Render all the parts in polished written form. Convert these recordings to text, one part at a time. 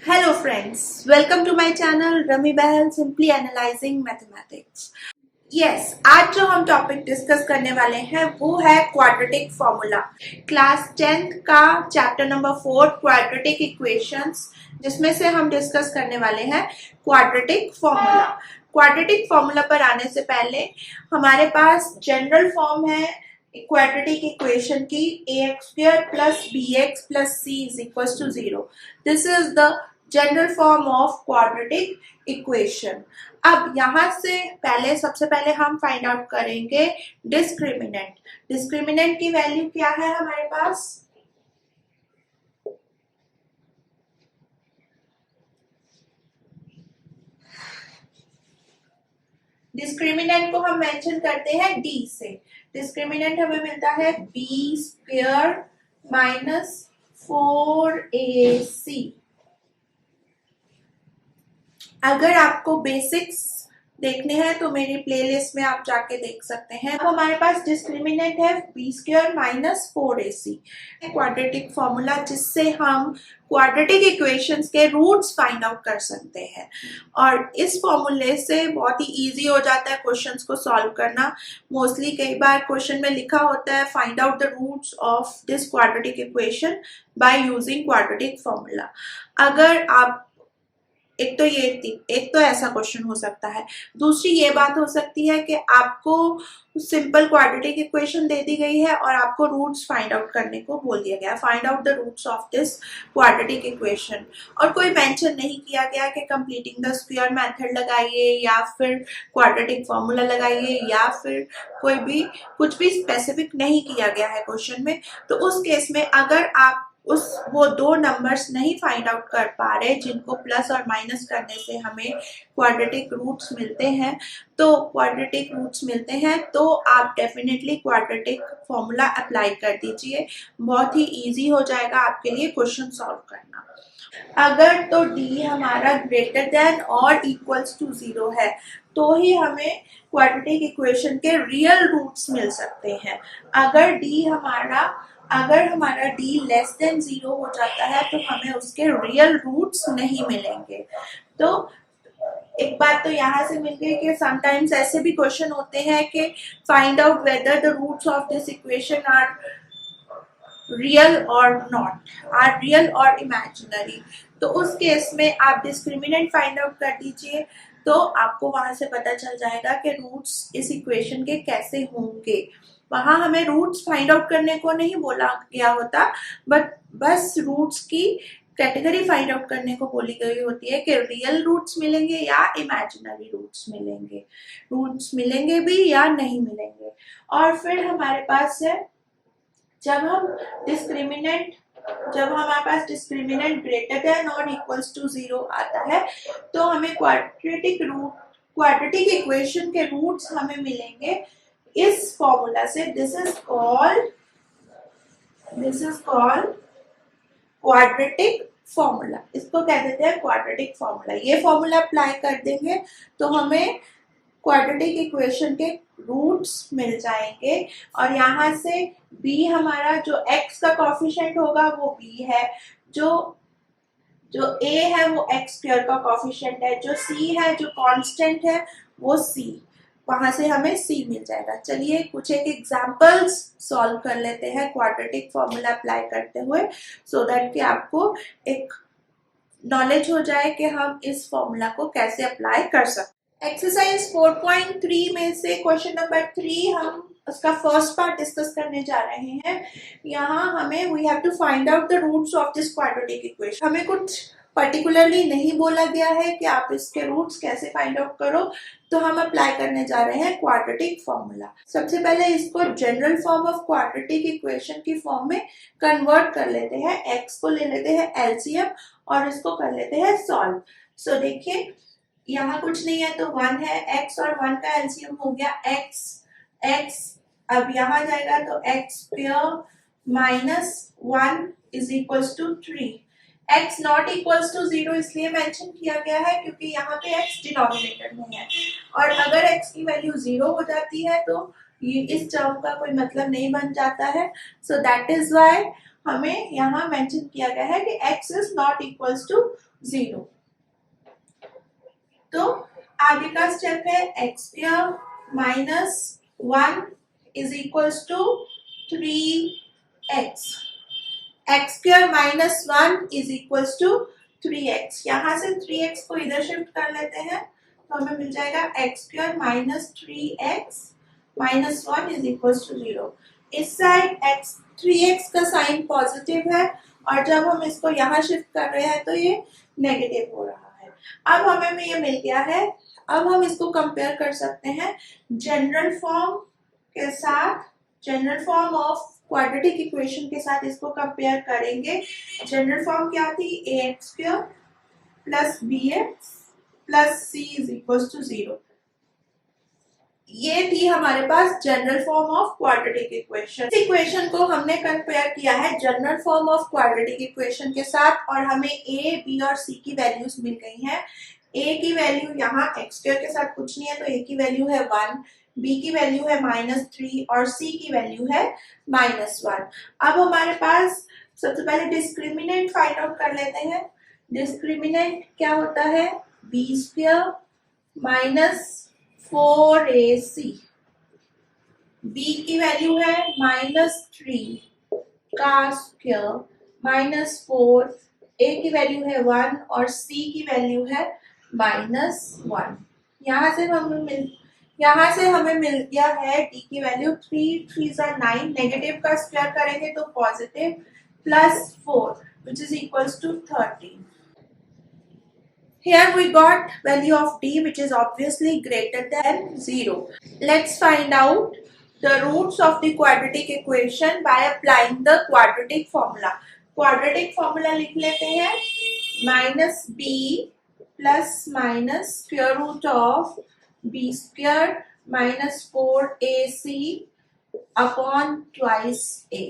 Hello friends, welcome to my channel Rami Bahal Simply Analyzing Mathematics. Yes, आज जो हम topic discuss करने वाले हैं वो है क्वाड्रेटिक फॉर्मूला। क्लास 10th का चैप्टर नंबर 4 क्वाड्रेटिक इक्वेशंस, जिसमें से हम डिस्कस करने वाले हैं क्वाड्रेटिक फॉर्मूला। क्वाड्रेटिक फॉर्मूला पर आने से पहले हमारे पास जनरल फॉर्म है क्वाड्रेटिक इक्वेशन की ax² plus bx plus c is equals to 0. This is the general form of quadratic equation. अब यहां से सबसे पहले हम फाइंड आउट करेंगे डिस्क्रिमिनेंट। डिस्क्रिमिनेंट की वैल्यू क्या है हमारे पास? डिस्क्रिमिनेंट को हम मेंशन करते हैं d से। डिस्क्रिमिनेंट हमें मिलता है b² माइनस 4ac। अगर आपको बेसिक्स देखने हैं तो मेरी प्लेलिस्ट में आप जाके देख सकते हैं। अब हमारे पास डिस्क्रिमिनेंट है b² minus 4ac, quadratic formula जिससे हम क्वाड्रेटिक इक्वेशंस के रूट्स फाइंड आउट कर सकते हैं। और इस फॉर्मूले से बहुत ही इजी हो जाता है क्वेश्चंस को सॉल्व करना। मोस्टली कई बार क्वेश्चन में लिखा होता है find out the roots of this quadratic equation by using quadratic formula. अगर आप एक तो ऐसा क्वेश्चन हो सकता है। दूसरी ये बात हो सकती है कि आपको सिंपल क्वाड्रेटिक इक्वेशन दे दी गई है और आपको रूट्स फाइंड आउट करने को बोल दिया गया है, find out the roots of this quadratic equation, और कोई मेंशन नहीं किया गया कि कंप्लीटिंग द स्क्वायर मेथड लगाइए या फिर क्वाड्रेटिक फॉर्मूला लगाइए या फिर कुछ भी स्पेसिफिक नहीं किया गया है क्वेश्चन में। तो उस केस में अगर आप वो दो नंबर्स नहीं फाइंड आउट कर पा रहे जिनको प्लस और माइनस करने से हमें क्वाड्रेटिक रूट्स मिलते हैं तो आप डेफिनेटली क्वाड्रेटिक फॉर्मूला अप्लाई कर दीजिए। बहुत ही इजी हो जाएगा आपके लिए क्वेश्चन सॉल्व करना। अगर तो d हमारा ग्रेटर देन और इक्वल्स टू 0 है तो ही हमें क्वाड्रेटिक इक्वेशन के रियल रूट्स मिल सकते हैं। अगर हमारा d लेस देन 0 हो जाता है तो हमें उसके रियल रूट्स नहीं मिलेंगे। तो एक बात तो यहाँ से मिल गई कि समटाइम्स ऐसे भी क्वेश्चन होते हैं कि find out whether the roots of this equation are real और इमेजिनरी। तो उस केस में आप डिस्क्रिमिनेंट फाइंड आउट कर दीजिए तो आपको वहां से पता चल जाएगा कि रूट्स इस इक्वेशन के कैसे होंगे। वहां हमें रूट्स फाइंड आउट करने को नहीं बोला गया होता, बट बस रूट्स की कैटेगरी फाइंड आउट करने को बोली गई होती है कि रियल रूट्स मिलेंगे या इमेजिनरी रूट्स मिलेंगे भी या नहीं मिलेंगे। और फिर हमारे पास है जब हमारे पास डिस्क्रिमिनेंट ग्रेटर देन और इक्वल्स टू 0 आता है तो हमें क्वाड्रेटिक इक्वेशन के रूट्स हमें मिलेंगे इस फॉर्मूला से। This is called quadratic formula. इसको कह देते हैं क्वाड्रेटिक फॉर्मूला। ये फॉर्मूला अप्लाई कर देंगे तो हमें क्वाड्रेटिक इक्वेशन के रूट्स मिल जाएंगे। और यहाँ से b हमारा जो x का कॉफिशिएंट होगा वो b है, जो a है वो x² का कॉफिशिएंट है, जो c है जो कांस्टेंट है वो c, वहां से हमें c मिल जाएगा। चलिए कुछ एक एग्जांपल्स सॉल्व कर लेते हैं क्वाड्रेटिक फॉर्मूला अप्लाई करते हुए, सो दैट कि आपको एक नॉलेज हो जाए कि हम इस फॉर्मूला को कैसे अप्लाई कर सकते हैं। एक्सरसाइज 4.3 में से क्वेश्चन नंबर 3 हम उसका फर्स्ट पार्ट डिस्कस करने जा रहे हैं। यहाँ हमें we have to find out the roots of this quadratic equation. हमें कुछ पर्टिकुलरली नहीं बोला गया है कि आप इसके रूट्स कैसे फाइंड आउट करो, तो हम अप्लाई करने जा रहे हैं क्वाड्रेटिक फॉर्मूला। सबसे पहले इसको general form of quadratic equation की फॉर्म में कन्वर्ट कर लेते हैं। x को ले लेते हैं एलसीएम और इसको कर लेते हैं सॉल्व। सो देखिए यहाँ कुछ नहीं है तो 1 है, x और 1 का एलसीएम हो गया x। अब यहाँ जाएगा तो x² minus 1 is equals to 3। x not equals to 0 इसलिए मेंशन किया गया है क्योंकि यहाँ पे x डिनोमिनेटर में है, और अगर x की वैल्यू 0 हो जाती है तो ये इस टर्म का कोई मतलब नहीं बन जाता है। सो दैट इज व्हाई हमें यहाँ मेंशन किया गया है कि x is not equals to 0। तो आगे का स्टेप है x square minus 1 is equals to 3x। x square minus 1 is equals to 3x। यहाँ से 3x को इधर शिफ्ट कर लेते हैं तो हमें मिल जाएगा x square minus 3x minus 1 is equals to 0। इस साइड x 3x का साइन पॉजिटिव है और जब हम इसको यहाँ शिफ्ट कर रहे हैं तो ये नेगेटिव हो रहा है। अब हमें ये मिल गया है। अब हम इसको कंपेयर कर सकते हैं जनरल फॉर्म के साथ, general form of quadratic equation के साथ इसको कंपेयर करेंगे। जनरल फॉर्म क्या थी? ax square plus bx plus c is equal to 0। ये थी हमारे पास general form of quadratic equation. इस इक्वेशन को हमने कंपेयर किया है general form of quadratic equation के साथ और हमें a, b और c की वैल्यूज मिल गई हैं। a की वैल्यू यहाँ x स्क्वायर के साथ कुछ नहीं है तो a की वैल्यू है 1, b की वैल्यू है -3 और c की वैल्यू है -1। अब हमारे पास सबसे पहले डिस्क्रिमिनेंट फाइंड आउट कर लेते हैं। डिस्क्रिमिनेंट क्या होता है? b square minus 4ac। b की वैल्यू है -3 का स्क्वायर -4, a की वैल्यू है 1 और c की वैल्यू है -1। यहाँ से हमें मिल गया है d की वैल्यू 3 3 9, नेगेटिव का स्क्वायर करेंगे तो positive, plus 4 which is equals to 13। Here we got value of d which is obviously greater than 0. Let's find out the roots of the quadratic equation by applying the quadratic formula. Quadratic formula लिख लेते हैं, minus b plus minus square root of b square minus 4ac upon twice a।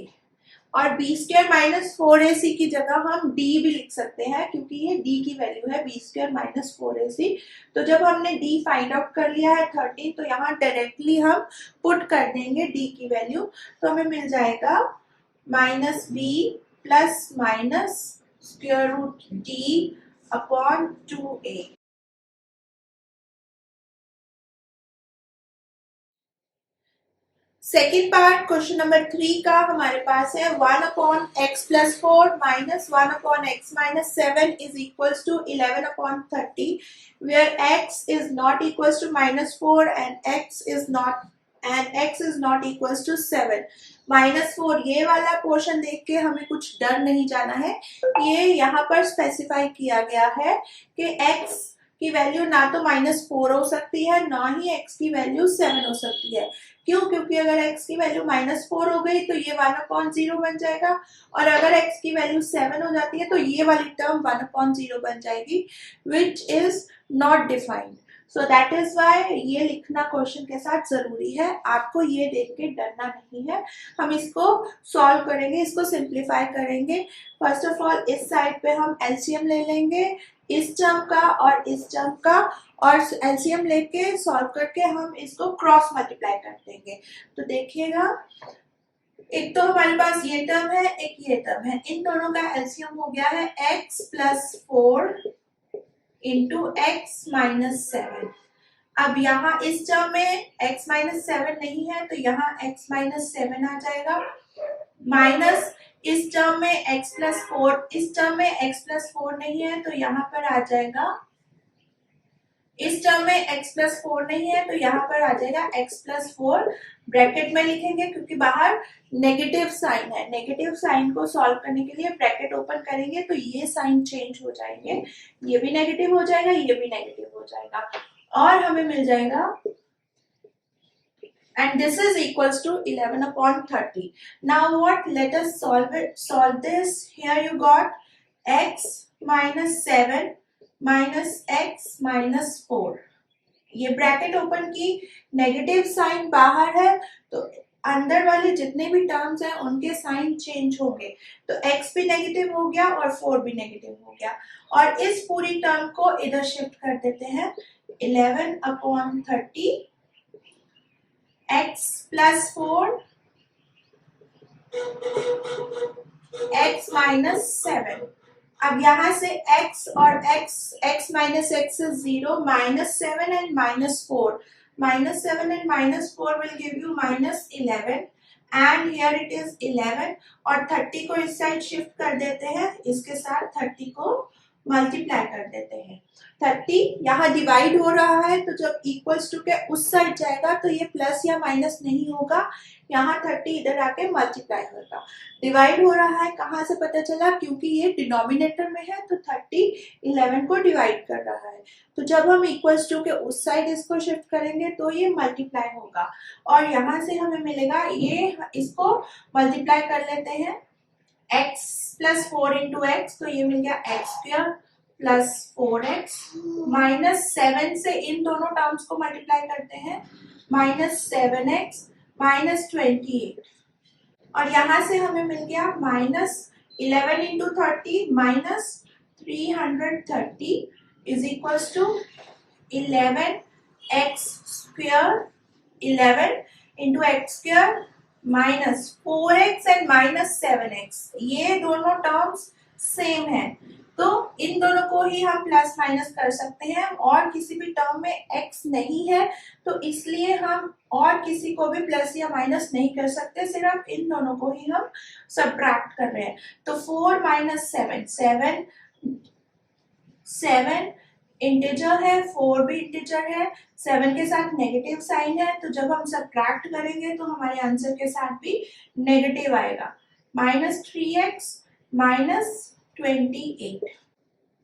और b square minus 4ac की जगह हम d भी लिख सकते हैं क्योंकि ये d की वैल्यू है b स्क्वायर माइनस 4ac। तो जब हमने d फाइंड आउट कर लिया है 13 तो यहाँ डायरेक्टली हम पुट कर देंगे d की वैल्यू, तो हमें मिल जाएगा minus b plus minus square root d upon 2a। Second part question number 3 का हमारे पास है 1 upon x plus 4 minus 1 upon x minus 7 is equals to 11 upon 30 where x is not equals to -4 and x is not equals to 7। -4 ये वाला portion देख के हमें कुछ डर नहीं जाना है। ये यहाँ पर स्पेसिफाई किया गया है कि x की वैल्यू ना तो -4 हो सकती है ना ही x की वैल्यू 7 हो सकती है। क्यों? क्योंकि अगर x की वैल्यू -4 हो गई तो ये 1/0 बन जाएगा और अगर x की वैल्यू 7 हो जाती है तो ये वाली टर्म 1/0 बन जाएगी which is not defined। So that is why ये लिखना क्वेश्चन के साथ जरूरी है। आपको ये देख के डरना नहीं है। हम इसको सॉल्व करेंगे, इसको सिंप्लीफाई करेंगे। फर्स्ट ऑफ ऑल इस साइड पे हम एलसीएम ले लेंगे इस टर्म का और इस टर्म का, और एलसीएम लेके सॉल्व करके हम इसको क्रॉस मल्टीप्लाई कर देंगे। तो देखिएगा, एक तो हमारे पास ये टर्म है, एक ये टर्म है, इन दोनों का एलसीएम हो गया है x plus 4 into x minus 7। अब यहाँ इस टर्म में x माइनस 7 नहीं है तो यहाँ x माइनस 7 आ जाएगा, माइनस इस टर्म में x प्लस 4, इस टर्म में x प्लस 4 नहीं है तो यहाँ पर आ जाएगा, इस टर्म में x प्लस 4 नहीं है तो यहाँ पर आ जाएगा x प्लस 4। ब्रैकेट में लिखेंगे क्योंकि बाहर नेगेटिव साइन है, नेगेटिव साइन को सॉल्व करने के लिए ब्रैकेट ओपन करेंगे तो ये साइन चेंज हो जाएंगे, ये भी नेगेटिव हो जाएगा, ये भी नेगेटिव हो जाएगा और हमें मिल जाएगा and this is equals to 11 upon 30. Now what? Let us solve it. Solve this. Here you got x minus 7 minus x minus 4. ये ब्रैकेट ओपन की, नेगेटिव साइन बाहर है तो अंदर वाले जितने भी टर्म्स हैं उनके साइन चेंज होंगे। तो x भी नेगेटिव हो गया और 4 भी नेगेटिव हो गया और इस पूरी टर्म को इधर शिफ्ट कर देते हैं। 11 upon 30 x plus 4 x minus 7। अब यहाँ से x और x minus x is 0, -7 and -4. -7 and -4 will give you -11 and here it is 11 और 30 को इस साइड शिफ्ट कर देते हैं, इसके साथ 30 को मल्टीप्लाई कर देते हैं। 30 यहाँ डिवाइड हो रहा है तो जब इक्वल्स टू के उस साइड जाएगा तो ये प्लस या माइनस नहीं होगा, यहाँ 30 इधर आके मल्टीप्लाई होगा। डिवाइड हो रहा है कहाँ से पता चला, क्योंकि ये डिनोमिनेटर में है तो 30 11 को डिवाइड कर रहा है, तो जब हम इक्वल्स टू के उस साइड इसको शिफ्ट करेंगे तो ये मल्टीप्लाई होगा और यहाँ से हमें मिलेगा, ये इसको मल्टीप्लाई कर लेते हैं x प्लस 4 इंटू एक्स, तो ये मिल गया x square plus 4x minus 7 से इन दोनों टर्म्स को मल्टीप्लाई करते हैं, -7x माइनस 28 और यहाँ से हमें मिल गया -11 into 30 minus 330 is equals to 11x square 11 into x square minus 4x and minus 7x, ये दोनों टर्म्स सेम है तो इन दोनों को ही हम प्लस माइनस कर सकते हैं और किसी भी टर्म में x नहीं है तो इसलिए हम और किसी को भी प्लस या माइनस नहीं कर सकते, सिर्फ इन दोनों को ही हम सब्ट्रैक्ट कर रहे हैं। तो 4 माइनस 7 7 इंटीजर है, 4 भी इंटीजर है, 7 के साथ नेगेटिव साइन है तो जब हम सब्ट्रैक्ट करेंगे तो हमारे आंसर के साथ भी नेगेटिव आएगा, -3x माइनस 28।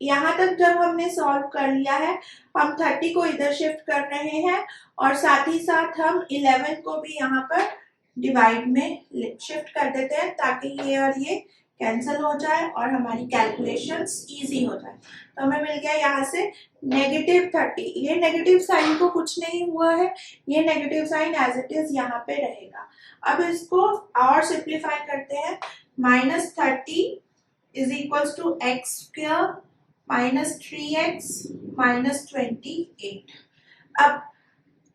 यहाँ तक जब हमने सॉल्व कर लिया है, हम 30 को इधर शिफ्ट कर रहे हैं और साथ ही साथ हम 11 को भी यहाँ पर डिवाइड में शिफ्ट कर देते हैं ताकि ये और ये कैंसिल हो जाए और हमारी कैलकुलेशंस इजी हो जाए। तो हमें मिल गया यहाँ से -30, ये नेगेटिव साइन को कुछ नहीं हुआ है, ये negative sign as it is यहाँ पे रहेगा। अब इसको और सिंप्लीफाई करते हैं, -30 is equals to x square minus 3x minus 28। अब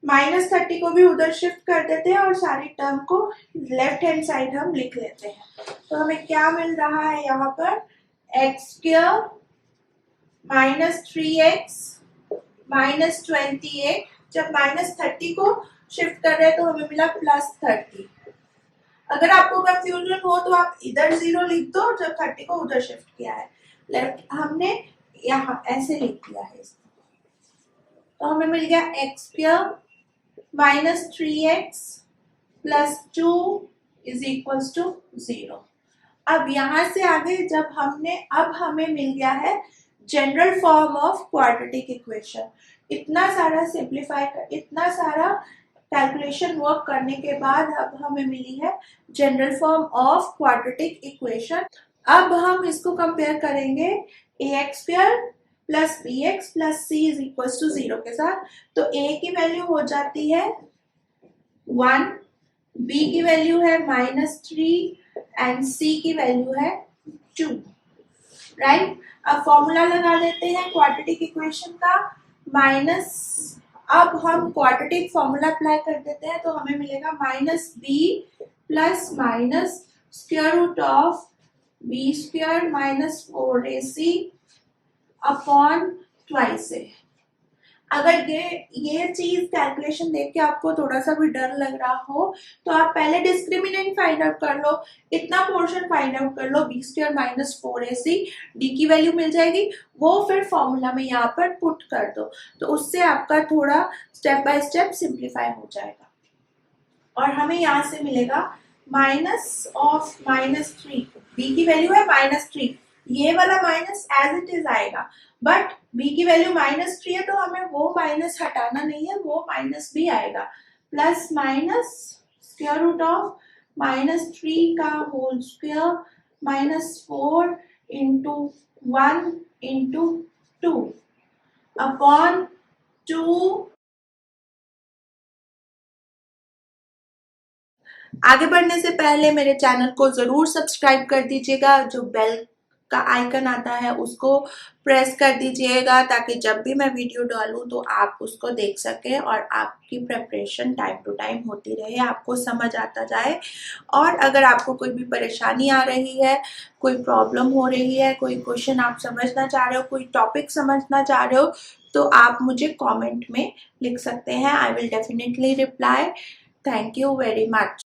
-30 को भी उधर शिफ्ट कर देते हैं और सारी टर्म को लेफ्ट हैंड साइड हम लिख लेते हैं, तो हमें क्या मिल रहा है यहाँ पर, x square minus 3x minus 28, जब -30 को शिफ्ट कर रहे हैं तो हमें मिला +30। अगर आपको कंफ्यूजन हो तो आप इधर 0 लिख दो जब 30 को उधर शिफ्ट किया है, लेफ्ट हमने यहाँ ऐसे लिख दिया है इसको, तो हमें मिल गया x square minus 3x plus 2 is equals to 0। अब यहाँ से आगे जब अब हमें मिल गया है general form of quadratic equation. इतना सारा इतना सारा कैलकुलेशन वर्क करने के बाद अब हमें मिली है general form of quadratic equation. अब हम इसको कंपेयर करेंगे ax square plus bx plus c is equal to 0 के साथ, तो a की वैल्यू हो जाती है 1, b की वैल्यू है -3 एंड c की वैल्यू है 2, राइट। अब फॉर्मूला लगा देते हैं क्वाड्रेटिक इक्वेशन का, अब हम क्वाड्रेटिक फॉर्मूला अप्लाई कर देते हैं तो हमें मिलेगा -b plus minus square root of b square minus 4ac upon twice A. अगर ये चीज कैलकुलेशन देख के आपको थोड़ा सा भी डर लग रहा हो तो आप पहले डिस्क्रिमिनेंट फाइंड आउट कर लो, इतना पोर्शन फाइंड आउट कर लो, b square minus 4ac, d की वैल्यू मिल जाएगी, वो फिर फॉर्मूला में यहाँ पर पुट कर दो, तो उससे आपका थोड़ा स्टेप बाय स्टेप सिंप्लीफाई हो जाएगा और हमें यहाँ से मिलेगा -3, b की वैल्यू है -3, ये वाला माइनस एज इट इज आएगा, बट b की वैल्यू -3 है तो हमें वो माइनस हटाना नहीं है, वो माइनस भी आएगा, plus minus square root of -3 का whole square -4 into 1 into 2 upon 2। आगे बढ़ने से पहले मेरे चैनल को जरूर सब्सक्राइब कर दीजिएगा, जो बेल का आइकन आता है उसको प्रेस कर दीजिएगा, ताकि जब भी मैं वीडियो डालूं तो आप उसको देख सकें और आपकी प्रिपरेशन टाइम टू टाइम होती रहे, आपको समझ आता जाए। और अगर आपको कोई भी परेशानी आ रही है, कोई प्रॉब्लम हो रही है, कोई क्वेश्चन आप समझना चाह रहे हो, कोई टॉपिक समझना चाह रहे हो, तो आप मुझे कमेंट में लिख सकते हैं। I will definitely reply. Thank you very much.